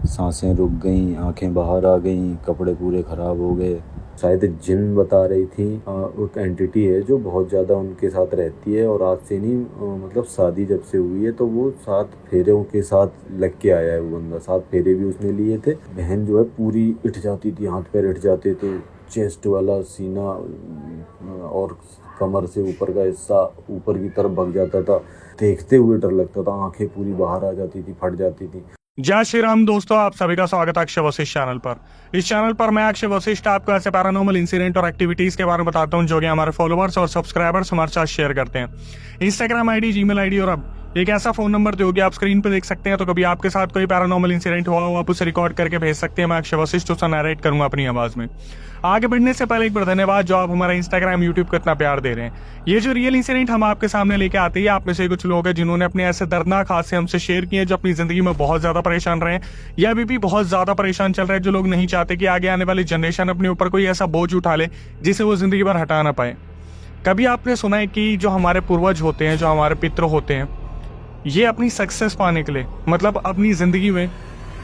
सांसें रुक गईं, आंखें बाहर आ गईं, कपड़े पूरे ख़राब हो गए। शायद जिन बता रही थी एक एंटिटी है जो बहुत ज़्यादा उनके साथ रहती है, और आज से नहीं मतलब शादी जब से हुई है तो वो 7 फेरों के साथ लग के आया है वो बंदा। 7 फेरे भी उसने लिए थे। बहन जो है पूरी उठ जाती थी, हाथ पैर उठ जाते थे, चेस्ट वाला सीना और कमर से ऊपर का हिस्सा ऊपर की तरफ भग जाता था। देखते हुए डर लगता था, आंखें पूरी बाहर आ जाती थी, फट जाती थी। जय श्री राम दोस्तों, आप सभी का स्वागत है अक्षय वशिष्ठ चैनल पर। इस चैनल पर मैं अक्षय वशिष्ठ आपको ऐसे पैरानॉर्मल इंसिडेंट और एक्टिविटीज के बारे में बताता हूं जो कि हमारे फॉलोअर्स और सब्सक्राइबर्स हमारे साथ शेयर करते हैं। इंस्टाग्राम आईडी, जीमेल आईडी और अब एक ऐसा फोन नंबर जो कि आप स्क्रीन पर देख सकते हैं। तो कभी आपके साथ कोई पैरानॉर्मल इंसिडेंट हुआ हो, आप उसे रिकॉर्ड करके भेज सकते हैं। मैं अक्षय वशिष्ठ उसे नरेट करूंगा अपनी आवाज में। आगे बढ़ने से पहले एक बार धन्यवाद जो आप हमारा इंस्टाग्राम, यूट्यूब को इतना प्यार दे रहे हैं। ये जो रियल इंसिडेंट हम आपके सामने लेके आते हैं, आप में से कुछ लोग हैं जिन्होंने अपने ऐसे दर्दनाक हादसे हमसे शेयर किए जो अपनी जिंदगी में बहुत ज्यादा परेशान रहे या अभी भी बहुत ज्यादा परेशान चल रहे हैं, जो लोग नहीं चाहते कि आगे आने वाली जनरेशन अपने ऊपर कोई ऐसा बोझ उठा ले जिसे वो जिंदगी भर हटा ना पाए। कभी आपने सुना है कि जो हमारे पूर्वज होते हैं, जो हमारे पितर होते हैं, ये अपनी सक्सेस पाने के लिए, मतलब अपनी जिंदगी में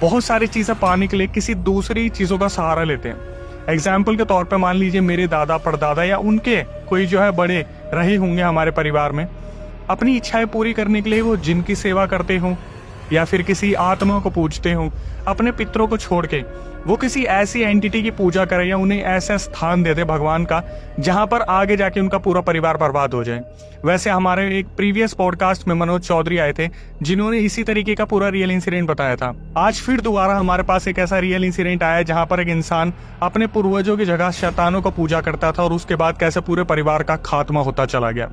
बहुत सारी चीजें पाने के लिए किसी दूसरी चीजों का सहारा लेते हैं। एग्जाम्पल के तौर पे मान लीजिए मेरे दादा, परदादा या उनके कोई जो है बड़े रहे होंगे हमारे परिवार में, अपनी इच्छाएं पूरी करने के लिए वो जिनकी सेवा करते हों या फिर किसी आत्मा को पूजते हों, अपने पितरों को छोड़ के वो किसी ऐसी एंटिटी की पूजा करें या उन्हें ऐसा स्थान दे दे भगवान का जहां पर आगे जाके उनका पूरा परिवार बर्बाद हो जाए। वैसे हमारे एक प्रीवियस पॉडकास्ट में मनोज चौधरी आए थे जिन्होंने इसी तरीके का पूरा रियल इंसिडेंट बताया था। आज फिर दोबारा हमारे पास एक ऐसा रियल इंसिडेंट आया जहां पर एक इंसान अपने पूर्वजों की जगह शैतानों को पूजा करता था और उसके बाद कैसे पूरे परिवार का खात्मा होता चला गया।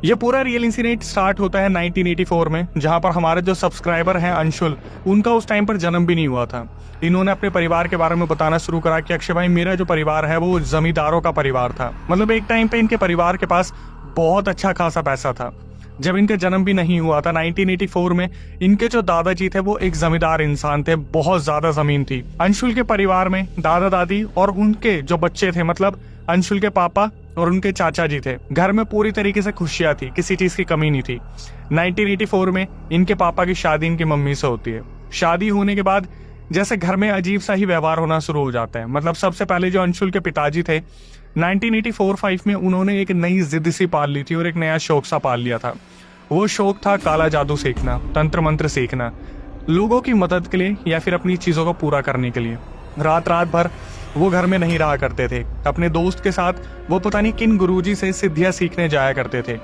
ये पूरा रियल इंसिडेंट स्टार्ट होता है 1984 में, जहां पर हमारे जो सब्सक्राइबर हैं अंशुल, उनका उस टाइम पर जन्म भी नहीं हुआ था। इन्होंने अपने परिवार के बारे में बताना शुरू करा कि अक्षय भाई, मेरा जो परिवार है वो जमींदारों का परिवार था। मतलब एक टाइम पे इनके परिवार के पास बहुत अच्छा खासा पैसा था। जब इनका जन्म भी नहीं हुआ था 1984 में, इनके जो दादाजी थे वो एक जमींदार इंसान थे, बहुत ज्यादा जमीन थी। अंशुल के परिवार में दादा दादी और उनके जो बच्चे थे, मतलब अंशुल के पापा और उनके चाचा जी थे। घर में पूरी तरीके से खुशियां थी, किसी चीज की कमी नहीं थी। 1984 में इनके पापा की शादी इनकी मम्मी से होती है। शादी होने के बाद जैसे घर में अजीब सा ही व्यवहार होना शुरू हो जाता है। मतलब सबसे पहले जो अंशुल के पिताजी थे, 1984-5 में उन्होंने एक नई जिद सी पाल ली थी और एक नया शौक सा पाल लिया था। वो शौक था काला जादू सीखना, तंत्र मंत्र सीखना, लोगों की मदद के लिए या फिर अपनी चीजों को पूरा करने के लिए। रात भर वो घर में नहीं रहा करते थे। अपने दोस्त के साथ वो पता नहीं किन गुरुजी से सिद्धियां सीखने जाया करते थे।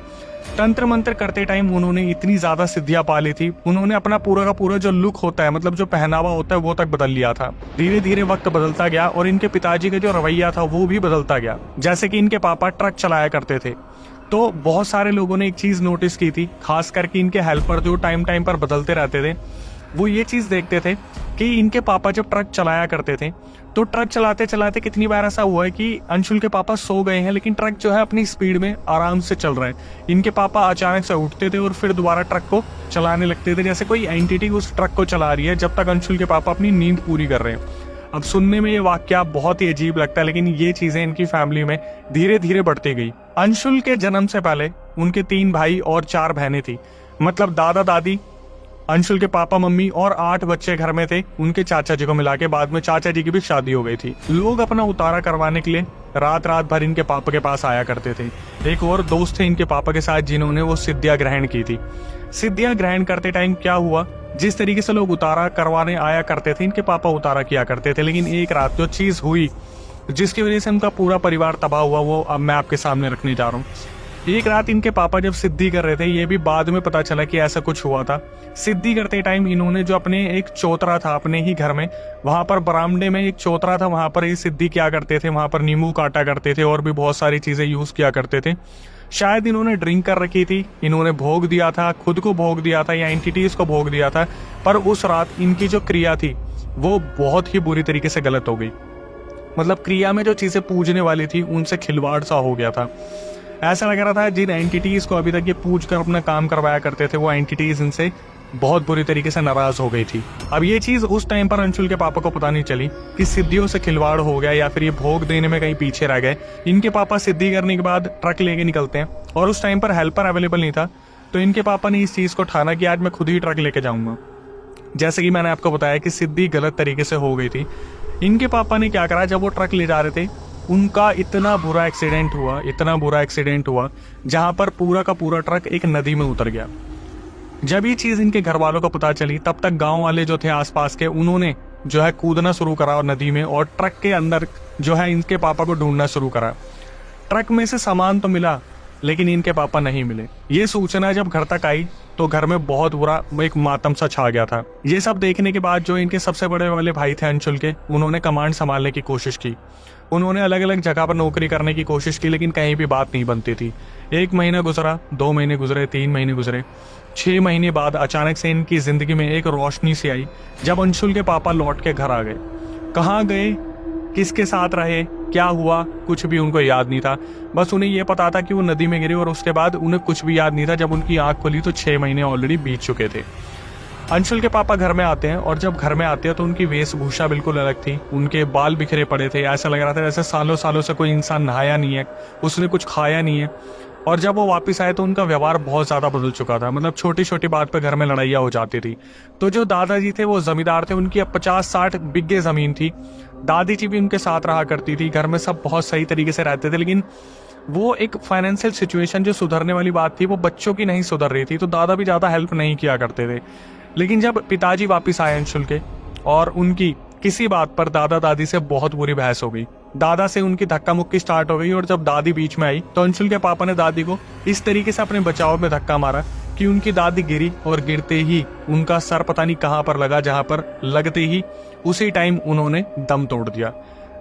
तंत्र मंत्र करते टाइम उन्होंने इतनी ज्यादा सिद्धियां पा ली थी, उन्होंने अपना पूरा का पूरा जो लुक होता है, मतलब जो पहनावा होता है, वो तक बदल लिया था। धीरे धीरे वक्त बदलता गया और इनके पिताजी का जो रवैया था वो भी बदलता गया। जैसे कि इनके पापा ट्रक चलाया करते थे, तो बहुत सारे लोगों ने एक चीज नोटिस की थी, खास करके इनके हेल्पर जो टाइम टाइम पर बदलते रहते थे, वो ये चीज देखते थे कि इनके पापा जब ट्रक चलाया करते थे तो ट्रक चलाते चलाते कितनी बार ऐसा हुआ है कि अंशुल के पापा सो गए हैं लेकिन ट्रक जो है अपनी स्पीड में आराम से चल रहा है। इनके पापा अचानक से उठते थे और फिर दोबारा ट्रक को चलाने लगते थे, जैसे कोई एंटिटी उस ट्रक को चला रही है, जब तक अंशुल के पापा अपनी नींद पूरी कर रहे हैं। अब सुनने में ये वाक्य बहुत ही अजीब लगता है, लेकिन ये चीजें इनकी फैमिली में धीरे धीरे बढ़ती गई। अंशुल के जन्म से पहले उनके 3 भाई और 4 बहनें थी। मतलब दादा दादी, अंशुल के पापा मम्मी और 8 बच्चे घर में थे, उनके चाचा जी को मिला के। बाद में चाचा जी की भी शादी हो गई थी। लोग अपना उतारा करवाने के लिए रात भर इनके पापा के पास आया करते थे। एक और दोस्त थे इनके पापा के साथ जिन्होंने वो सिद्धियां ग्रहण की थी। सिद्धियां ग्रहण करते टाइम क्या हुआ, जिस तरीके से लोग उतारा करवाने आया करते थे, इनके पापा उतारा किया करते थे। लेकिन एक रात जो चीज हुई जिसकी वजह से उनका पूरा परिवार तबाह हुआ, वो अब मैं आपके सामने रखने जा रहा हूँ। एक रात इनके पापा जब सिद्धि कर रहे थे, ये भी बाद में पता चला कि ऐसा कुछ हुआ था। सिद्धि करते टाइम इन्होंने जो अपने एक चौतरा था अपने ही घर में, वहां पर बरामदे में एक चौतरा था, वहां पर ये सिद्धि किया करते थे, वहां पर नींबू काटा करते थे और भी बहुत सारी चीजें यूज किया करते थे। शायद इन्होंने ड्रिंक कर रखी थी, इन्होंने भोग दिया था, खुद को भोग दिया था या एंटिटीज को भोग दिया था, पर उस रात इनकी जो क्रिया थी वो बहुत ही बुरी तरीके से गलत हो गई। मतलब क्रिया में जो चीजें पूजने वाली थी उनसे खिलवाड़ सा हो गया था। ऐसा लग रहा था जिन एंटिटीज को अभी तक ये पूज कर अपना काम करवाया करते थे, वो एंटिटीज इनसे बहुत बुरी तरीके से नाराज हो गई थी। अब ये चीज उस टाइम पर अंशुल के पापा को पता नहीं चली कि सिद्धियों से खिलवाड़ हो गया या फिर ये भोग देने में कहीं पीछे रह गए। इनके पापा सिद्धि करने के बाद ट्रक लेके निकलते हैं और उस टाइम पर हेल्पर अवेलेबल नहीं था, तो इनके पापा ने इस चीज को ठाना कि आज मैं खुद ही ट्रक लेके जाऊंगा। जैसे कि मैंने आपको बताया कि सिद्धि गलत तरीके से हो गई थी। इनके पापा ने क्या करा, जब वो ट्रक ले जा रहे थे उनका इतना बुरा एक्सीडेंट हुआ जहां पर पूरा का पूरा ट्रक एक नदी में उतर गया। जब ये चीज इनके घर वालों को पता चली तब तक गांव वाले जो थे आसपास के, उन्होंने जो है कूदना शुरू करा नदी में और ट्रक के अंदर जो है इनके पापा को ढूंढना शुरू करा। ट्रक में से सामान तो मिला लेकिन इनके पापा नहीं मिले। ये सूचना जब घर तक आई तो घर में बहुत बुरा एक मातम सा छा गया था। ये सब देखने के बाद जो इनके सबसे बड़े वाले भाई थे अंशुल के, उन्होंने कमांड संभालने की कोशिश की। उन्होंने अलग अलग जगह पर नौकरी करने की कोशिश की लेकिन कहीं भी बात नहीं बनती थी। 1 महीना गुजरा, 2 महीने गुजरे, 3 महीने गुजरे। 6 महीने बाद अचानक से इनकी जिंदगी में एक रोशनी सी आई जब अंशुल के पापा लौट के घर आ गए। कहाँ गए, किसके साथ रहे, क्या हुआ, कुछ भी उनको याद नहीं था। बस उन्हें यह पता था कि वो नदी में गिरे और उसके बाद उन्हें कुछ भी याद नहीं था। जब उनकी आंख खुली तो 6 महीने ऑलरेडी बीत चुके थे। अंशुल के पापा घर में आते हैं और जब घर में आते हैं तो उनकी वेशभूषा बिल्कुल अलग थी। उनके बाल बिखरे पड़े थे, ऐसा लग रहा था जैसे सालों सालों से कोई इंसान नहाया नहीं है, उसने कुछ खाया नहीं है। और जब वो वापस आए तो उनका व्यवहार बहुत ज़्यादा बदल चुका था। मतलब छोटी छोटी बात पर घर में लड़ाइयाँ हो जाती थी। तो जो दादाजी थे वो जमींदार थे, उनकी अब 50-60 बिग्गे ज़मीन थी। दादी जी भी उनके साथ रहा करती थी। घर में सब बहुत सही तरीके से रहते थे लेकिन वो एक फाइनेंशियल सिचुएशन जो सुधरने वाली बात थी वो बच्चों की नहीं सुधर रही थी। तो दादा भी ज़्यादा हेल्प नहीं किया करते थे। लेकिन जब पिताजी वापस आए अंशुल के और उनकी किसी बात पर दादा दादी से बहुत बुरी बहस हो गई। दादा से उनकी धक्का मुक्की स्टार्ट हो गई और जब दादी बीच में आई तो अंशुल के पापा ने दादी को इस तरीके से अपने बचाव में धक्का मारा कि उनकी दादी गिरी और गिरते ही उनका सर पता नहीं कहां पर लगा, जहां पर लगते ही उसी टाइम उन्होंने दम तोड़ दिया।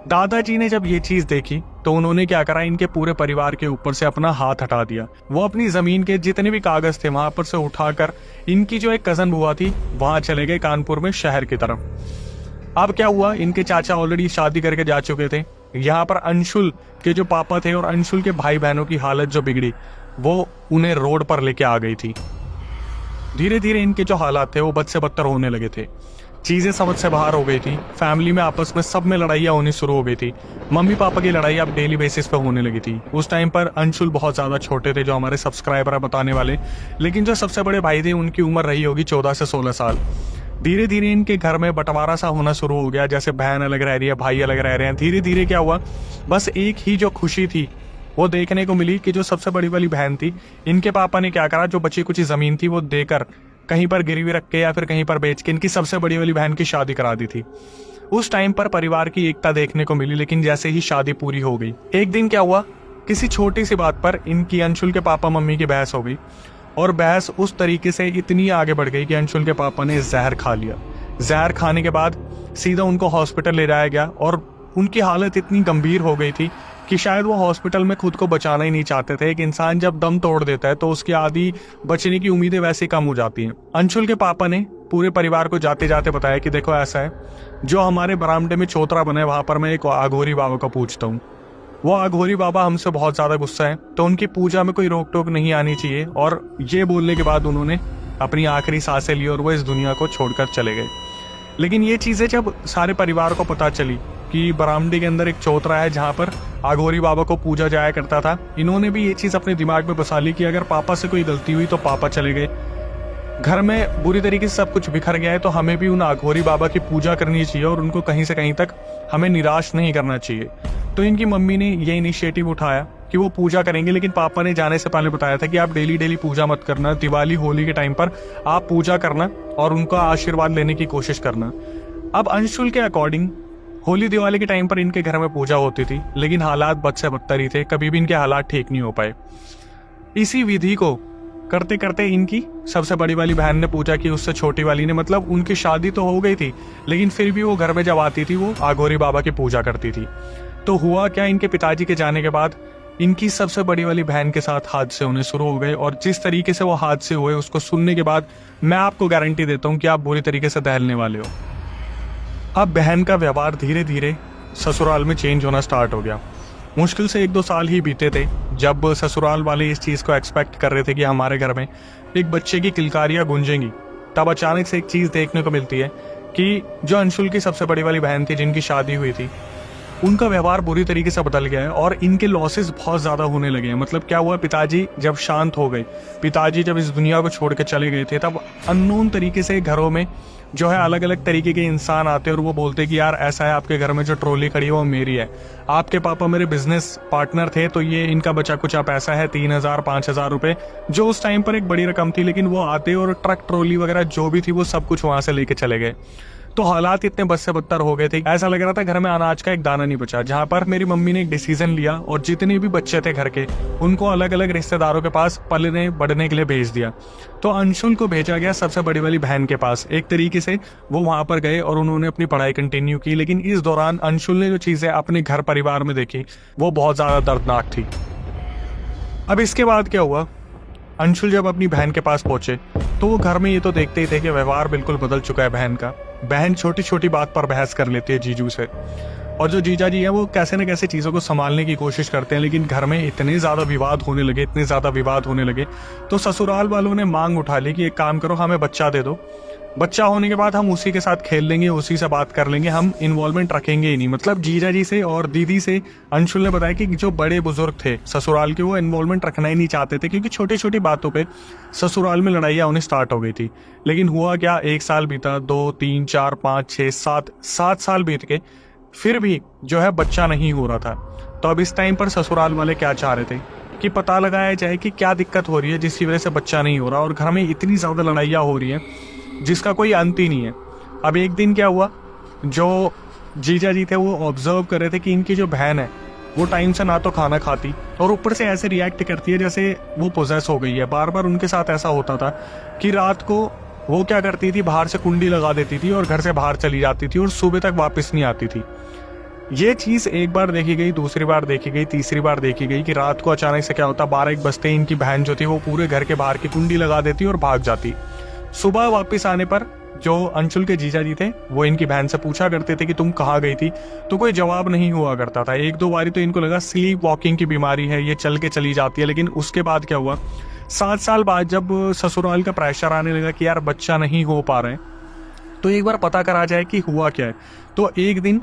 दादाजी ने जब ये चीज देखी तो उन्होंने क्या करा, इनके पूरे परिवार के ऊपर से अपना हाथ हटा दिया। वो अपनी जमीन के जितने भी कागज थे वहां पर से उठाकर इनकी जो एक कजन बुआ थी वहां चले गए कानपुर में शहर की तरफ। अब क्या हुआ, इनके चाचा ऑलरेडी शादी करके जा चुके थे। यहाँ पर अंशुल के जो पापा थे और अंशुल के भाई बहनों की हालत जो बिगड़ी वो उन्हें रोड पर लेके आ गई थी। धीरे धीरे इनके जो हालात थे वो बद से बदतर होने लगे थे। चीजें समझ से बाहर हो गई थी। फैमिली में आपस में सब में लड़ाइयाँ होनी शुरू हो गई थी। मम्मी पापा की लड़ाई अब डेली बेसिस पे होने लगी थी। उस टाइम पर अंशुल बहुत ज्यादा छोटे थे, जो हमारे सब्सक्राइबर है बताने वाले। लेकिन जो सबसे बड़े भाई थे उनकी उम्र रही होगी 14 से 16 साल। धीरे धीरे इनके घर में बंटवारा सा होना शुरू हो गया। जैसे बहन अलग रह रही है, भाई अलग रह रहे हैं। धीरे धीरे क्या हुआ, बस एक ही जो खुशी थी वो देखने को मिली कि जो सबसे बड़ी वाली बहन थी, इनके पापा ने क्या करा, जो बची कुछ जमीन थी वो देकर कहीं पर गिरवी रख के या फिर कहीं पर बेच के इनकी सबसे बड़ी वाली बहन की शादी करा दी थी। उस टाइम पर परिवार की एकता देखने को मिली। लेकिन जैसे ही शादी पूरी हो गई, एक दिन क्या हुआ, किसी छोटी सी बात पर इनकी अंशुल के पापा मम्मी की बहस हो गई और बहस उस तरीके से इतनी आगे बढ़ गई कि अंशुल के पापा ने जहर खा लिया। जहर खाने के बाद सीधा उनको हॉस्पिटल ले जाया गया और उनकी हालत इतनी गंभीर हो गई थी कि शायद वो हॉस्पिटल में खुद को बचाना ही नहीं चाहते थे। एक इंसान जब दम तोड़ देता है तो उसकी आधी बचने की उम्मीदें वैसे कम हो जाती हैं। अंशुल के पापा ने पूरे परिवार को जाते जाते बताया कि देखो ऐसा है, जो हमारे बरामदे में चौतरा बना है वहां पर मैं एक अघोरी बाबा को पूछता हूँ। वो अघोरी बाबा हमसे बहुत ज्यादा गुस्सा है, तो उनकी पूजा में कोई रोक टोक नहीं आनी चाहिए। और ये बोलने के बाद उन्होंने अपनी आखिरी सांसें ली और वो इस दुनिया को छोड़कर चले गए। लेकिन ये चीजें जब सारे परिवार को पता चली कि बरामदे के अंदर एक चौतरा है जहाँ पर अघोरी बाबा को पूजा जाया करता था, इन्होंने भी ये चीज अपने दिमाग में बसा ली कि अगर पापा से कोई गलती हुई तो पापा चले गए, घर में बुरी तरीके से सब कुछ बिखर गया है, तो हमें भी उन अघोरी बाबा की पूजा करनी चाहिए और उनको कहीं से कहीं तक हमें निराश नहीं करना चाहिए। तो इनकी मम्मी ने ये इनिशिएटिव उठाया कि वो पूजा करेंगे। लेकिन पापा ने जाने से पहले बताया था कि आप डेली डेली पूजा मत करना, दिवाली होली के टाइम पर आप पूजा करना और उनका आशीर्वाद लेने की कोशिश करना। अब अंशुल के अकॉर्डिंग होली दिवाली के टाइम पर इनके घर में पूजा होती थी, लेकिन हालात बद से बदतर ही थे। कभी भी इनके हालात ठीक नहीं हो पाए। इसी विधि को करते करते इनकी सबसे बड़ी वाली बहन ने पूजा की, उससे छोटी वाली ने, मतलब उनकी शादी तो हो गई थी लेकिन फिर भी वो घर में जब आती थी वो अघोरी बाबा की पूजा करती थी। तो हुआ क्या, इनके पिताजी के जाने के बाद इनकी सबसे बड़ी वाली बहन के साथ हादसे होने शुरू हो गए। और जिस तरीके से वो हादसे हुए उसको सुनने के बाद मैं आपको गारंटी देता हूँ कि आप बुरी तरीके से दहलने वाले हो। अब बहन का व्यवहार धीरे धीरे ससुराल में चेंज होना स्टार्ट हो गया। मुश्किल से 1-2 साल ही बीते थे जब ससुराल वाले इस चीज़ को एक्सपेक्ट कर रहे थे कि हमारे घर में एक बच्चे की किलकारियाँ गूंजेंगी। तब अचानक से एक चीज़ देखने को मिलती है कि जो अंशुल की सबसे बड़ी वाली बहन थी जिनकी शादी हुई थी, उनका व्यवहार बुरी तरीके से बदल गया है और इनके लॉसेस बहुत ज़्यादा होने लगे हैं। मतलब क्या हुआ, पिताजी जब शांत हो गए, पिताजी जब इस दुनिया को छोड़ के चले गए थे, तब अननोन तरीके से घरों में जो है अलग अलग तरीके के इंसान आते और वो बोलते कि यार ऐसा है, आपके घर में जो ट्रॉली खड़ी है वो मेरी है, आपके पापा मेरे बिजनेस पार्टनर थे तो ये इनका बचा कुचा पैसा है 3,000 5,000 रुपए, जो उस टाइम पर एक बड़ी रकम थी, लेकिन वो आते और ट्रक ट्रॉली वगैरह जो भी थी वो सब कुछ वहां से लेके चले गए। तो हालात इतने बद से बदतर हो गए थे, ऐसा लग रहा था घर में अनाज का एक दाना नहीं बचा। जहां पर मेरी मम्मी ने एक डिसीजन लिया और जितने भी बच्चे थे घर के उनको अलग अलग रिश्तेदारों के पास पलने बढ़ने के लिए भेज दिया। तो अंशुल को भेजा गया सबसे बड़ी वाली बहन के पास। एक तरीके से वो वहां पर गए और उन्होंने अपनी पढ़ाई कंटिन्यू की, लेकिन इस दौरान अंशुल ने जो चीजें अपने घर परिवार में देखी वो बहुत ज्यादा दर्दनाक थी। अब इसके बाद क्या हुआ, अंशुल जब अपनी बहन के पास पहुंचे तो वो घर में ये तो देखते ही थे कि व्यवहार बिल्कुल बदल चुका है बहन का। बहन छोटी छोटी बात पर बहस कर लेती है जीजू से, और जो जीजा जी है वो कैसे न कैसे चीज़ों को संभालने की कोशिश करते हैं, लेकिन घर में इतने ज़्यादा विवाद होने लगे तो ससुराल वालों ने मांग उठा ली कि एक काम करो, हमें बच्चा दे दो, बच्चा होने के बाद हम उसी के साथ खेल लेंगे, उसी से बात कर लेंगे, हम इन्वॉल्वमेंट रखेंगे ही नहीं। मतलब जीजा जी से और दीदी से अंशुल ने बताया कि जो बड़े बुजुर्ग थे ससुराल के वो इन्वॉल्वमेंट रखना ही नहीं चाहते थे, क्योंकि छोटी छोटी बातों पे ससुराल में लड़ाइयाँ उन्हें स्टार्ट हो गई थी। लेकिन हुआ क्या, 1 साल बीता, 2 3 4 5 6 7 साल बीत के फिर भी जो है बच्चा नहीं हो रहा था। तो अब इस टाइम पर ससुराल वाले क्या चाह रहे थे कि पता लगाया जाए कि क्या दिक्कत हो रही है जिसकी वजह से बच्चा नहीं हो रहा, और घर में इतनी ज़्यादा लड़ाइयाँ हो रही हैं जिसका कोई अंत ही नहीं है। अब एक दिन क्या हुआ, जो जीजा जी थे वो ऑब्जर्व कर रहे थे कि इनकी जो बहन है वो टाइम से ना तो खाना खाती और ऊपर से ऐसे रिएक्ट करती है जैसे वो पोजेस हो गई है। बार बार उनके साथ ऐसा होता था कि रात को वो क्या करती थी, बाहर से कुंडी लगा देती थी और घर से बाहर चली जाती थी और सुबह तक वापस नहीं आती थी। ये चीज़ एक बार देखी गई, दूसरी बार देखी गई, तीसरी बार देखी गई कि रात को अचानक से क्या होता, 12-1 बजते इनकी बहन जो थी वो पूरे घर के बाहर की कुंडी लगा देती और भाग जाती। सुबह वापस आने पर जो अंशुल के जीजा जी थे वो इनकी बहन से पूछा करते थे कि तुम कहाँ गई थी, तो कोई जवाब नहीं हुआ करता था। 1-2 बारी तो इनको लगा स्लीप वॉकिंग की बीमारी है, ये चल के चली जाती है। लेकिन उसके बाद क्या हुआ, 7 साल बाद जब ससुराल का प्रेशर आने लगा कि यार बच्चा नहीं हो पा रहे, तो एक बार पता करा जाए कि हुआ क्या है। तो एक दिन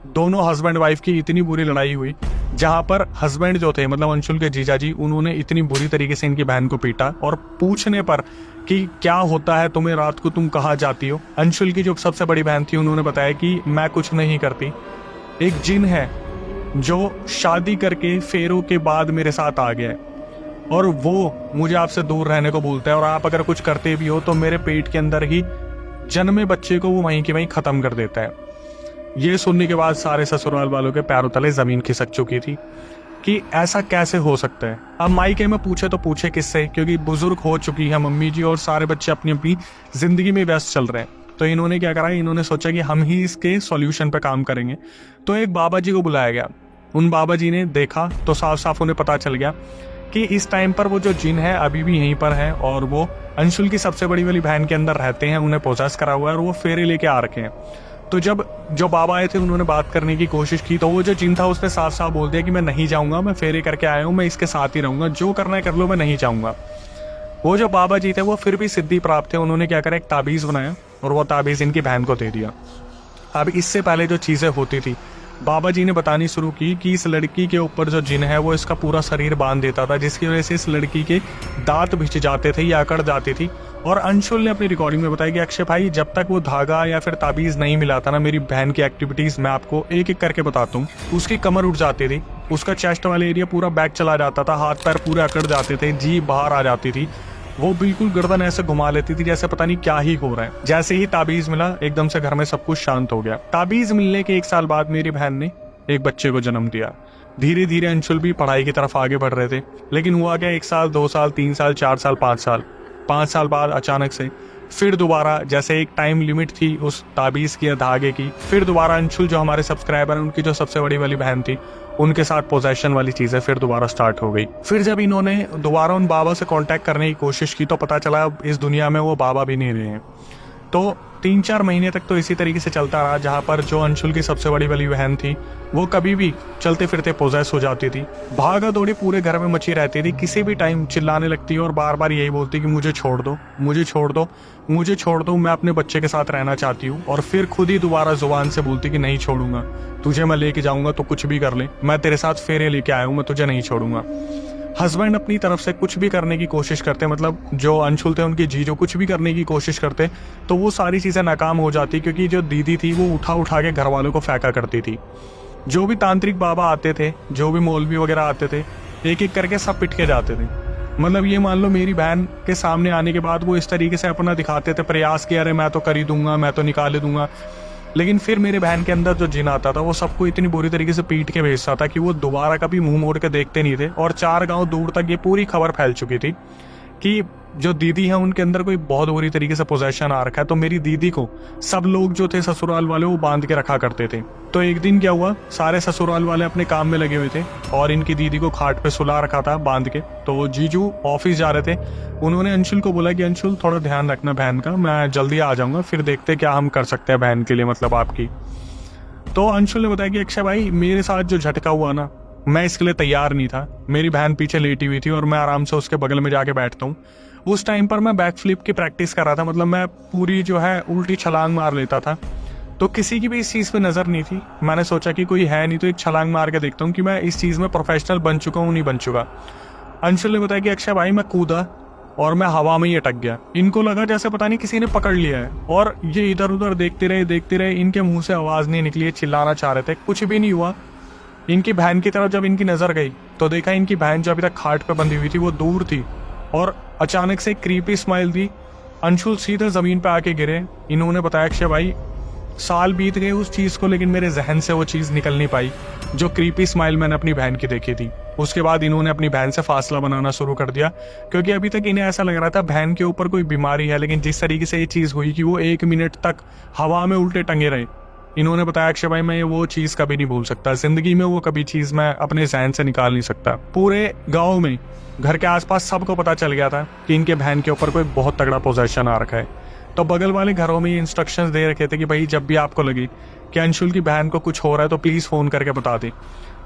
दोनों हस्बैंड वाइफ की इतनी बुरी लड़ाई हुई जहां पर हस्बैंड जो थे मतलब अंशुल के जीजा जी, उन्होंने इतनी बुरी तरीके से इनकी बहन को पीटा और पूछने पर कि क्या होता है तुम्हें, रात को तुम कहाँ जाती हो, अंशुल की जो सबसे बड़ी बहन थी उन्होंने बताया कि मैं कुछ नहीं करती, एक जिन है जो शादी करके फेरों के बाद मेरे साथ आ गया है और वो मुझे आपसे दूर रहने को बोलता है, और आप अगर कुछ करते भी हो तो मेरे पेट के अंदर ही जन्मे बच्चे को वो वहीं के वहीं खत्म कर देता है। ये सुनने के बाद सारे ससुराल वालों के पैरों तले जमीन खिसक चुकी थी कि ऐसा कैसे हो सकता है। अब मायके में पूछे तो पूछे किससे, क्योंकि बुजुर्ग हो चुकी है मम्मी जी और सारे बच्चे अपनी अपनी जिंदगी में व्यस्त चल रहे हैं। तो इन्होंने क्या करा, इन्होंने सोचा कि हम ही इसके सॉल्यूशन पे काम करेंगे। तो एक बाबा जी को बुलाया गया, उन बाबा जी ने देखा तो साफ साफ उन्हें पता चल गया कि इस टाइम पर वो जो जिन है अभी भी यहीं पर है और वो अंशुल की सबसे बड़ी वाली बहन के अंदर रहते हैं, उन्हें पोजेस करा हुआ है और वो फेरे लेके आ रखे हैं। तो जब जो बाबा आए थे उन्होंने बात करने की कोशिश की तो वो जो जिन था उसने साफ साफ बोल दिया कि मैं नहीं जाऊंगा, मैं फेरे करके आया हूँ, मैं इसके साथ ही रहूंगा, जो करना है कर लो, मैं नहीं जाऊंगा। वो जो बाबा जी थे वो फिर भी सिद्धि प्राप्त थे, उन्होंने क्या करा, एक ताबीज बनाया और वो ताबीज इनकी बहन को दे दिया। अब इससे पहले जो चीज़ें होती थी बाबा जी ने बतानी शुरू की कि इस लड़की के ऊपर जो जिन है वो इसका पूरा शरीर बांध देता था, जिसकी वजह से इस लड़की के दांत भिंच जाते थे या अकड़ जाती थी। और अंशुल ने अपनी रिकॉर्डिंग में बताया कि अक्षय भाई जब तक वो धागा या फिर ताबीज़ नहीं मिला था ना, मेरी बहन की एक्टिविटीज़ मैं आपको एक एक करके बताता हूँ। उसकी कमर उठ जाती थी, उसका चेस्ट वाले एरिया पूरा बैक चला जाता था, हाथ पैर पूरे अकड़ जाते थे, जीभ बाहर आ जाती थी, वो बिल्कुल गर्दन ऐसे घुमा लेती थी जैसे पता नहीं क्या ही हो रहा है। जैसे ही ताबीज़ मिला एकदम से घर में सब कुछ शांत हो गया। ताबीज़ मिलने के 1 साल बाद मेरी बहन ने एक बच्चे को जन्म दिया। धीरे धीरे अंशुल भी पढ़ाई की तरफ आगे बढ़ रहे थे, लेकिन हुआ क्या, 1 साल 2 साल 3 साल 4 साल 5 साल बाद अचानक से फिर दोबारा, जैसे एक टाइम लिमिट थी उस ताबीज़ की धागे की, फिर दोबारा अंशुल जो हमारे सब्सक्राइबर हैं उनकी जो सबसे बड़ी वाली बहन थी उनके साथ पोजेशन वाली चीज़ें फिर दोबारा स्टार्ट हो गई। फिर जब इन्होंने दोबारा उन बाबा से कांटेक्ट करने की कोशिश की तो पता चला अब इस दुनिया में वो बाबा भी नहीं रहे हैं। तो 3-4 महीने तक तो इसी तरीके से चलता रहा, जहाँ पर जो अंशुल की सबसे बड़ी वाली बहन थी वो कभी भी चलते फिरते पोजेस हो जाती थी, भागा दौड़ी पूरे घर में मची रहती थी, किसी भी टाइम चिल्लाने लगती और बार बार यही बोलती कि मुझे छोड़ दो, मुझे छोड़ दो, मुझे छोड़ दो, मैं अपने बच्चे के साथ रहना चाहती हूँ। और फिर खुद ही दोबारा जुबान से बोलती कि नहीं छोड़ूंगा, तुझे मैं लेके जाऊंगा तो कुछ भी कर ले, मैं तेरे साथ फेरे लेके आया हूँ, मैं तुझे नहीं छोड़ूंगा। हस्बैंड अपनी तरफ से कुछ भी करने की कोशिश करते, मतलब जो अंशुल थे उनके जीजो कुछ भी करने की कोशिश करते तो वो सारी चीज़ें नाकाम हो जाती, क्योंकि जो दीदी थी वो उठा उठा के घर वालों को फेंका करती थी। जो भी तांत्रिक बाबा आते थे, जो भी मौलवी वगैरह आते थे, एक एक करके सब पिट के जाते थे। मतलब ये मान लो मेरी बहन के सामने आने के बाद वो इस तरीके से अपना दिखाते थे प्रयास कि अरे मैं तो कर ही दूंगा, मैं तो निकाल दूंगा, लेकिन फिर मेरे बहन के अंदर जो जिन आता था वो सबको इतनी बुरी तरीके से पीट के भेजता था कि वो दोबारा कभी मुंह मोड़ के देखते नहीं थे। और 4 गांव दूर तक ये पूरी खबर फैल चुकी थी कि जो दीदी है उनके अंदर कोई बहुत बुरी तरीके से पोजेशन आ रखा है। तो मेरी दीदी को सब लोग जो थे ससुराल वाले वो बांध के रखा करते थे। तो एक दिन क्या हुआ, सारे ससुराल वाले अपने काम में लगे हुए थे और इनकी दीदी को खाट पे सुला रखा था बांध के। तो जीजू ऑफिस जा रहे थे, उन्होंने अंशुल को बोला कि अंशुल थोड़ा ध्यान रखना बहन का, मैं जल्दी आ जाऊंगा, फिर देखते क्या हम कर सकते हैं बहन के लिए, मतलब आपकी। तो अंशुल ने बताया कि अक्षय भाई मेरे साथ जो झटका हुआ ना, मैं इसके लिए तैयार नहीं था। मेरी बहन पीछे लेटी हुई थी और मैं आराम से उसके बगल में जाके बैठता हूँ। उस टाइम पर मैं बैक फ्लिप की प्रैक्टिस कर रहा था, मतलब मैं पूरी जो है उल्टी छलांग मार लेता था। तो किसी की भी इस चीज़ पे नज़र नहीं थी। मैंने सोचा कि कोई है नहीं तो एक छलांग मार के देखता हूँ कि मैं इस चीज़ में प्रोफेशनल बन चुका हूँ नहीं बन चुका। अंशुल ने बताया कि अक्षय भाई मैं कूदा और मैं हवा में ही अटक गया। इनको लगा जैसे पता नहीं किसी ने पकड़ लिया है और ये इधर उधर देखते रहे। इनके मुंह से आवाज़ नहीं निकली, चिल्लाना चाह रहे थे, कुछ भी नहीं हुआ। इनकी बहन की तरफ जब इनकी नज़र गई तो देखा इनकी बहन जो अभी तक खाट पे बंधी हुई थी वो दूर थी और अचानक से क्रीपी स्माइल दी। अंशुल सीधे ज़मीन पे आके गिरे। इन्होंने बताया अक्षय भाई साल बीत गए उस चीज़ को, लेकिन मेरे जहन से वो चीज़ निकल नहीं पाई जो क्रीपी स्माइल मैंने अपनी बहन की देखी थी। उसके बाद इन्होंने अपनी बहन से फासला बनाना शुरू कर दिया, क्योंकि अभी तक इन्हें ऐसा लग रहा था बहन के ऊपर कोई बीमारी है। लेकिन जिस तरीके से ये चीज़ हुई कि वो 1 मिनट तक हवा में उल्टे टंगे रहे, इन्होंने बताया अक्षय भाई मैं वो चीज़ कभी नहीं भूल सकता, जिंदगी में वो कभी चीज़ मैं अपने जहन से निकाल नहीं सकता। पूरे गाँव में, घर के आसपास सबको पता चल गया था कि इनके बहन के ऊपर कोई बहुत तगड़ा पोजेशन आ रखा है। तो बगल वाले घरों में ये इंस्ट्रक्शंस दे रखे थे कि भाई जब भी आपको लगे कि अंशुल की बहन को कुछ हो रहा है तो प्लीज़ फ़ोन करके बता दें।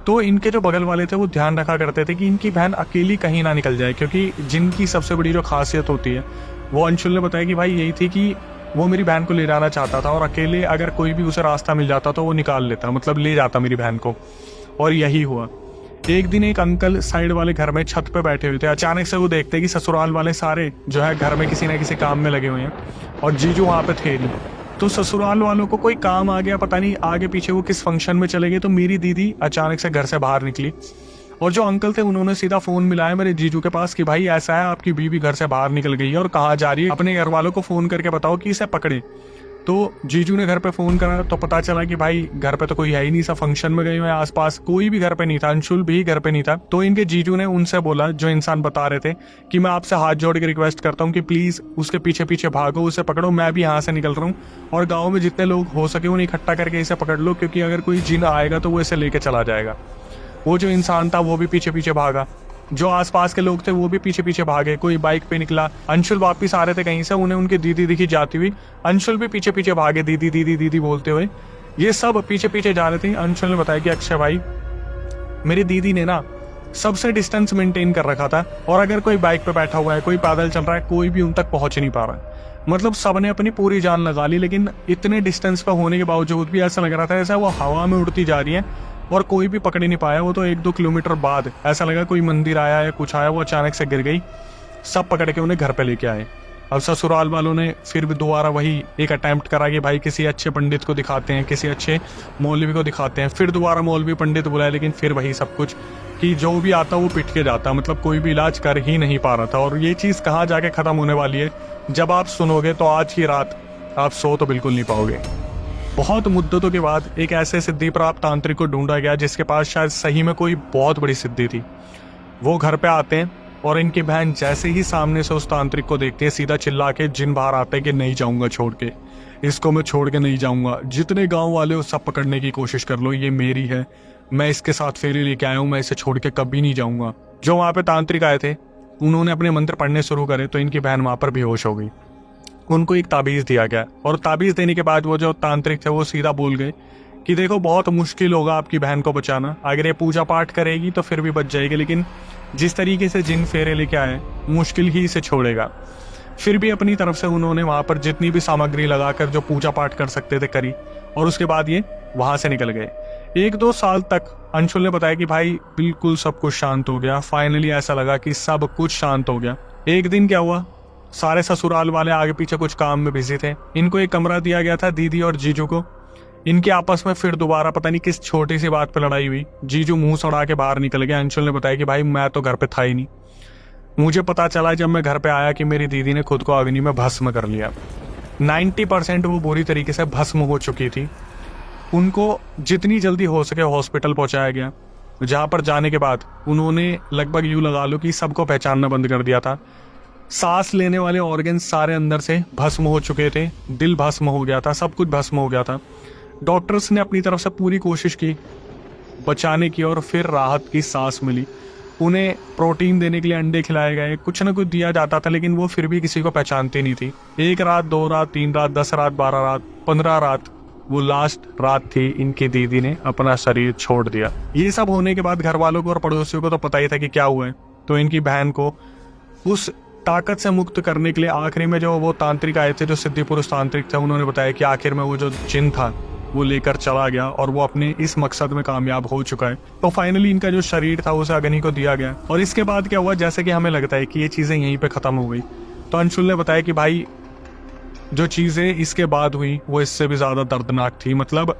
तो इनके जो बगल वाले थे वो ध्यान रखा करते थे कि इनकी बहन अकेली कहीं ना निकल जाए, क्योंकि जिनकी सबसे बड़ी जो खासियत होती है वो अंशुल ने बताया कि भाई यही थी कि वो मेरी बहन को ले जाना चाहता था और अकेले अगर कोई भी उसे रास्ता मिल जाता तो वो निकाल लेता, मतलब ले जाता मेरी बहन को। और यही हुआ। एक दिन एक अंकल साइड वाले घर में छत पे बैठे हुए थे। अचानक से वो देखते कि ससुराल वाले सारे जो है घर में किसी न किसी काम में लगे हुए हैं और जीजू वहाँ पे थे नहीं। तो ससुराल वालों को कोई काम आ गया, पता नहीं आगे पीछे वो किस फंक्शन में चले गए। तो मेरी दीदी अचानक से घर से बाहर निकली और जो अंकल थे उन्होंने सीधा फ़ोन मिलाया मेरे जीजू के पास कि भाई ऐसा है आपकी बीवी घर से बाहर निकल गई है और कहाँ जा रही है, अपने घर वालों को फ़ोन करके बताओ कि इसे पकड़े। तो जीजू ने घर पे फ़ोन करा तो पता चला कि भाई घर पे तो कोई है ही नहीं, सब फंक्शन में गए हुए हैं, आसपास कोई भी घर पे नहीं था, अंशुल भी घर पे नहीं था। तो इनके जीजू ने उनसे बोला, जो इंसान बता रहे थे, कि मैं आपसे हाथ जोड़ के रिक्वेस्ट करता हूँ कि प्लीज़ उसके पीछे पीछे भागो, उसे पकड़ो, मैं भी यहाँ से निकल रहा हूँ और गाँव में जितने लोग हो सके उन्हें इकट्ठा करके इसे पकड़ लो, क्योंकि अगर कोई जिन आएगा तो वो इसे लेके चला जाएगा। वो जो इंसान था वो भी पीछे पीछे भागा, जो आसपास के लोग थे वो भी पीछे पीछे भागे, कोई बाइक पे निकला। अंशुल वापस आ रहे थे कहीं से, उन्हें उनकी दीदी दिखी जाती हुई, अंशुल भी पीछे पीछे भागे दीदी दीदी दीदी बोलते हुए। ये सब पीछे पीछे जा रहे थे। अंशुल ने बताया कि अक्षय भाई मेरी दीदी ने ना सबसे डिस्टेंस मेंटेन कर रखा था और अगर कोई बाइक पे बैठा हुआ है, कोई पैदल चल रहा है, कोई भी उन तक पहुंच नहीं पा रहा है। मतलब सबने अपनी पूरी जान लगा ली, लेकिन इतने डिस्टेंस पर होने के बावजूद भी ऐसा लग रहा था जैसा वो हवा में उड़ती जा रही है और कोई भी पकड़ नहीं पाया। वो तो 1-2 किलोमीटर बाद ऐसा लगा कोई मंदिर आया या कुछ आया, वो अचानक से गिर गई। सब पकड़ के उन्हें घर पे लेके आए। अब ससुराल वालों ने फिर भी दोबारा वही एक अटेम्प्ट करा कि भाई किसी अच्छे पंडित को दिखाते हैं, किसी अच्छे मौलवी को दिखाते हैं। फिर दोबारा मौलवी पंडित बुलाए, लेकिन फिर वही सब कुछ कि जो भी आता वो पिट के जाता, मतलब कोई भी इलाज कर ही नहीं पा रहा था। और ये चीज़ कहाँ जाके ख़त्म होने वाली है जब आप सुनोगे तो आज की रात आप सो तो बिल्कुल नहीं पाओगे। बहुत मुद्दतों के बाद एक ऐसे सिद्धि प्राप्त तांत्रिक को ढूंढा गया जिसके पास शायद सही में कोई बहुत बड़ी सिद्धि थी। वो घर पे आते हैं और इनकी बहन जैसे ही सामने से उस तांत्रिक को देखती है, सीधा चिल्ला के जिन बाहर आते हैं कि नहीं जाऊंगा छोड़ के, इसको मैं छोड़ के नहीं जाऊंगा। जितने गांव वाले हो सब पकड़ने की कोशिश कर लो, ये मेरी है, मैं इसके साथ फेरी लेके आया हूँ, मैं इसे छोड़ के कभी नहीं जाऊंगा। जो वहाँ पे तांत्रिक आए थे उन्होंने अपने मंत्र पढ़ने शुरू करे तो इनकी बहन वहाँ पर बेहोश हो गई। उनको एक ताबीज़ दिया गया और ताबीज़ देने के बाद वो जो तांत्रिक थे वो सीधा बोल गए कि देखो बहुत मुश्किल होगा आपकी बहन को बचाना, अगर ये पूजा पाठ करेगी तो फिर भी बच जाएगी, लेकिन जिस तरीके से जिन फेरे लेके आए मुश्किल ही इसे छोड़ेगा। फिर भी अपनी तरफ से उन्होंने वहाँ पर जितनी भी सामग्री लगाकर जो पूजा पाठ कर सकते थे करी और उसके बाद ये वहाँ से निकल गए। 1-2 साल तक अंशुल ने बताया कि भाई बिल्कुल सब कुछ शांत हो गया। फाइनली ऐसा लगा कि सब कुछ शांत हो गया। एक दिन क्या हुआ, सारे ससुराल वाले आगे पीछे कुछ काम में बिजी थे। इनको एक कमरा दिया गया था दीदी और जीजू को। इनके आपस में फिर दोबारा पता नहीं किस छोटी सी बात पर लड़ाई हुई। जीजू मुंह सड़ा के बाहर निकल गया। अंशुल ने बताया कि भाई मैं तो घर पे था ही नहीं, मुझे पता चला जब मैं घर पे आया कि मेरी दीदी ने खुद को अग्नि में भस्म कर लिया। 90% वो बुरी तरीके से भस्म हो चुकी थी। उनको जितनी जल्दी हो सके हॉस्पिटल पहुंचाया गया, जहां पर जाने के बाद उन्होंने लगभग यूं लगा लो कि सबको पहचानना बंद कर दिया था। सांस लेने वाले ऑर्गन सारे अंदर से भस्म हो चुके थे, दिल भस्म हो गया था, सब कुछ भस्म हो गया था। डॉक्टर्स ने अपनी तरफ से पूरी कोशिश की बचाने की और फिर राहत की सांस मिली। उन्हें प्रोटीन देने के लिए अंडे खिलाए गए, कुछ ना कुछ दिया जाता था, लेकिन वो फिर भी किसी को पहचानती नहीं थी। 1 रात, 2 रात, 3 रात, 10 रात, 12 रात, 15 रात, वो लास्ट रात थी इनकी दीदी ने अपना शरीर छोड़ दिया। ये सब होने के बाद घर वालों को और पड़ोसियों को तो पता ही था कि क्या हुआ है। तो इनकी बहन को उस ताकत से मुक्त करने के लिए आखिरी में जो वो तांत्रिक आए थे, जो सिद्धि पुरुष तांत्रिक थे, उन्होंने बताया कि आखिर में वो जो जिन था वो लेकर चला गया और वो अपने इस मकसद में कामयाब हो चुका है। तो फाइनली इनका जो शरीर था उसे अग्नि को दिया गया। और इसके बाद क्या हुआ, जैसे कि हमें लगता है कि ये चीज़ें यहीं पे ख़त्म हो गई, तो अंशुल ने बताया कि भाई जो चीज़ें इसके बाद हुई वो इससे भी ज़्यादा दर्दनाक थी। मतलब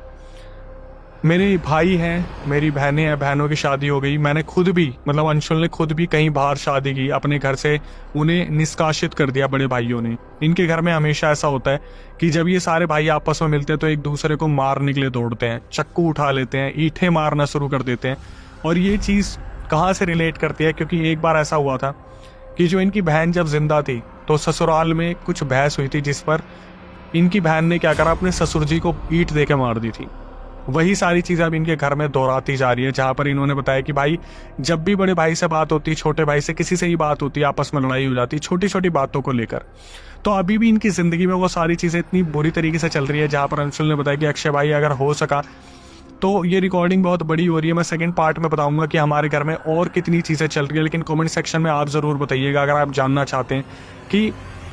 मेरे भाई हैं, मेरी बहनें हैं, बहनों की शादी हो गई। मैंने खुद भी, मतलब अंशुल ने खुद भी कहीं बाहर शादी की, अपने घर से उन्हें निष्कासित कर दिया बड़े भाइयों ने। इनके घर में हमेशा ऐसा होता है कि जब ये सारे भाई आपस में मिलते हैं तो एक दूसरे को मारने के लिए दौड़ते हैं, चक्कू उठा लेते हैं, ईंटें मारना शुरू कर देते हैं। और ये चीज़ कहाँ से रिलेट करती है, क्योंकि एक बार ऐसा हुआ था कि जो इनकी बहन जब जिंदा थी तो ससुराल में कुछ बहस हुई थी, जिस पर इनकी बहन ने क्या करा, अपने ससुर जी को ईंट दे के मार दी थी। वही सारी चीज़ें अब इनके घर में दोहराती जा रही है, जहाँ पर इन्होंने बताया कि भाई जब भी बड़े भाई से बात होती, छोटे भाई से किसी से ही बात होती, आपस में लड़ाई हो जाती छोटी छोटी बातों को लेकर। तो अभी भी इनकी ज़िंदगी में वो सारी चीज़ें इतनी बुरी तरीके से चल रही है, जहाँ पर अंशुल ने बताया कि अक्षय भाई अगर हो सका तो ये रिकॉर्डिंग बहुत बड़ी हो रही है, मैं सेकंड पार्ट में बताऊंगा कि हमारे घर में और कितनी चीज़ें चल रही है। लेकिन कमेंट सेक्शन में आप ज़रूर बताइएगा अगर आप जानना चाहते हैं कि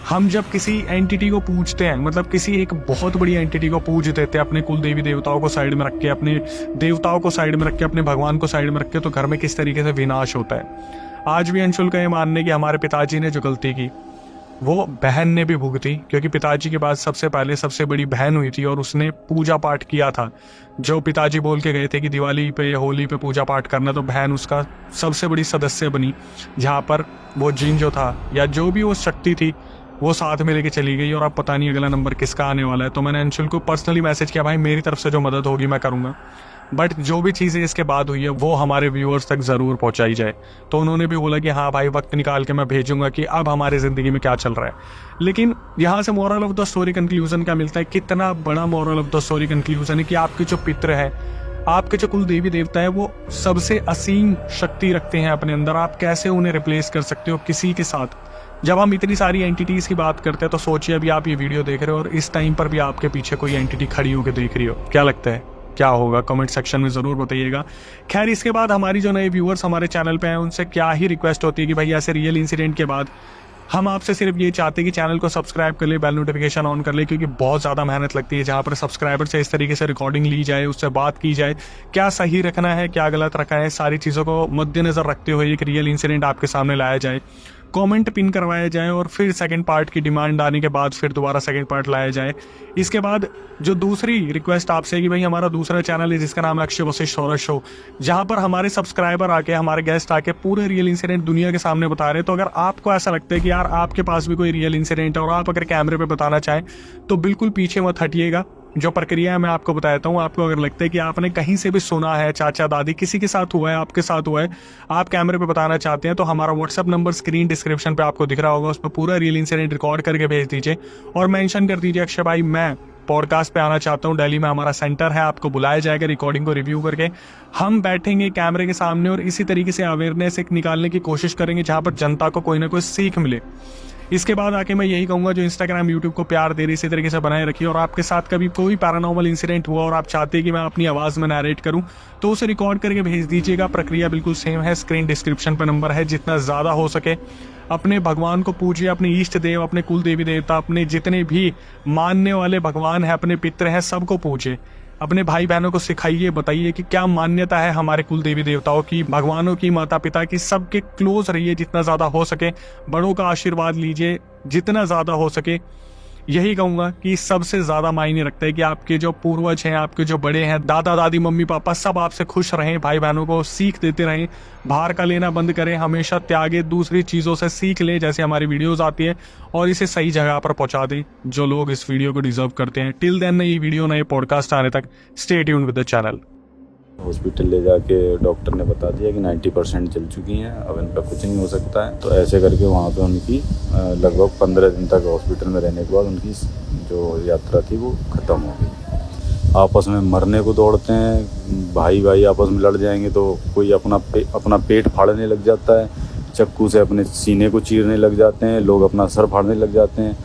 हम जब किसी एंटिटी को पूजते हैं, मतलब किसी एक बहुत बड़ी एंटिटी को पूज देते हैं, अपने कुल देवी देवताओं को साइड में रख के, अपने देवताओं को साइड में रख के, अपने भगवान को साइड में रख के, तो घर में किस तरीके से विनाश होता है। आज भी अंशुल का ये मानने कि हमारे पिताजी ने जो गलती की वो बहन ने भी भुगती, क्योंकि पिताजी के बाद सबसे पहले सबसे बड़ी बहन हुई थी और उसने पूजा पाठ किया था। जो पिताजी बोल के गए थे कि दिवाली पे या होली पे पूजा पाठ करना, तो बहन उसका सबसे बड़ी सदस्य बनी, जहाँ पर वो जिन जो था या जो भी वो शक्ति थी वो साथ में लेके चली गई। और अब पता नहीं अगला नंबर किसका आने वाला है। तो मैंने अंशुल को पर्सनली मैसेज किया, भाई मेरी तरफ से जो मदद होगी मैं करूँगा, बट जो भी चीज़ें इसके बाद हुई है वो हमारे व्यूअर्स तक ज़रूर पहुंचाई जाए। तो उन्होंने भी बोला कि हाँ भाई वक्त निकाल के मैं भेजूंगा कि अब हमारी ज़िंदगी में क्या चल रहा है। लेकिन यहाँ से moral of the story conclusion क्या मिलता है, कितना बड़ा moral of the story conclusion है कि आपके जो पितर है, आपके जो कुल देवी देवता है, वो सबसे असीम शक्ति रखते हैं अपने अंदर। आप कैसे उन्हें रिप्लेस कर सकते हो किसी के साथ। जब हम इतनी सारी एंटिटीज़ की बात करते हैं तो सोचिए अभी आप ये वीडियो देख रहे हो और इस टाइम पर भी आपके पीछे कोई एंटिटी खड़ी होकर देख रही हो, क्या लगता है क्या होगा? कमेंट सेक्शन में ज़रूर बताइएगा। खैर इसके बाद हमारी जो नए व्यूअर्स हमारे चैनल पे हैं उनसे क्या ही रिक्वेस्ट होती है कि भाई ऐसे रियल इंसिडेंट के बाद हम आपसे सिर्फ ये चाहते हैं कि चैनल को सब्सक्राइब कर ले, बेल नोटिफिकेशन ऑन कर ले, क्योंकि बहुत ज़्यादा मेहनत लगती है जहाँ पर सब्सक्राइबर से इस तरीके से रिकॉर्डिंग ली जाए, उससे बात की जाए, क्या सही रखना है क्या गलत रखा है, सारी चीज़ों को मद्देनज़र रखते हुए एक रियल इंसिडेंट आपके सामने लाया जाए, कमेंट पिन करवाया जाए और फिर सेकंड पार्ट की डिमांड आने के बाद फिर दोबारा सेकंड पार्ट लाया जाए। इसके बाद जो दूसरी रिक्वेस्ट आपसे है कि भाई हमारा दूसरा चैनल है जिसका नाम है अक्षय वशिष्ठ हॉरर शो, जहां पर हमारे सब्सक्राइबर आके, हमारे गेस्ट आके पूरे रियल इंसिडेंट दुनिया के सामने बता रहे हैं। तो अगर आपको ऐसा लगता है कि यार आपके पास भी कोई रियल इंसिडेंट है और आप अगर कैमरे पे बताना चाहें तो बिल्कुल पीछे मत हटिएगा। जो प्रक्रिया है मैं आपको बताता हूँ। आपको अगर लगता है कि आपने कहीं से भी सुना है, चाचा दादी किसी के साथ हुआ है, आपके साथ हुआ है, आप कैमरे पे बताना चाहते हैं, तो हमारा व्हाट्सअप नंबर स्क्रीन डिस्क्रिप्शन पे आपको दिख रहा होगा, उस पर पूरा रियल इंसिडेंट रिकॉर्ड करके भेज दीजिए और मेंशन कर दीजिए अक्षय भाई मैं पॉडकास्ट पे आना चाहता हूँ, दिल्ली में हमारा सेंटर है, आपको बुलाया जाएगा रिकॉर्डिंग को रिव्यू करके। हम बैठेंगे कैमरे के सामने और इसी तरीके से अवेयरनेस एक निकालने की कोशिश करेंगे जहाँ पर जनता को कोई ना कोई सीख मिले। इसके बाद आके मैं यही कहूँगा, जो इंस्टाग्राम यूट्यूब को प्यार दे रही इसी तरीके से बनाए रखिए। और आपके साथ कभी कोई पैरानॉर्मल इंसिडेंट हुआ और आप चाहते हैं कि मैं अपनी आवाज़ में नरेट करूँ, तो उसे रिकॉर्ड करके भेज दीजिएगा। प्रक्रिया बिल्कुल सेम है, स्क्रीन डिस्क्रिप्शन पर नंबर है। जितना ज़्यादा हो सके अपने भगवान को पूजिए, अपने इष्ट देव, अपने कुल देवी देवता, अपने जितने भी मानने वाले भगवान हैं, अपने पितर हैं, सबको पूजिए। अपने भाई बहनों को सिखाइए, बताइए कि क्या मान्यता है हमारे कुल देवी देवताओं की, भगवानों की, माता पिता की, सबके क्लोज रहिए जितना ज़्यादा हो सके। बड़ों का आशीर्वाद लीजिए जितना ज़्यादा हो सके। यही कहूँगा कि सबसे ज़्यादा मायने रखता है कि आपके जो पूर्वज हैं, आपके जो बड़े हैं, दादा दादी, मम्मी पापा, सब आपसे खुश रहें। भाई बहनों को सीख देते रहें, बाहर का लेना बंद करें, हमेशा त्यागे, दूसरी चीज़ों से सीख लें जैसे हमारी वीडियोज़ आती है, और इसे सही जगह पर पहुँचा दें जो लोग इस वीडियो को डिजर्व करते हैं। टिल देन नई वीडियो, नए पॉडकास्ट आने तक stay tuned with the channel. Hospital ले जाके डॉक्टर ने बता दिया कि 90% चल चुकी हैं, अब इनका कुछ नहीं हो सकता है। तो ऐसे करके वहाँ पे उनकी लगभग 15 दिन तक हॉस्पिटल में रहने के बाद उनकी जो यात्रा थी वो ख़त्म हो गई। आपस में मरने को दौड़ते हैं, भाई भाई आपस में लड़ जाएंगे तो कोई अपना पेट फाड़ने लग जाता है, चाकू से अपने सीने को चीरने लग जाते हैं, लोग अपना सर फाड़ने लग जाते हैं।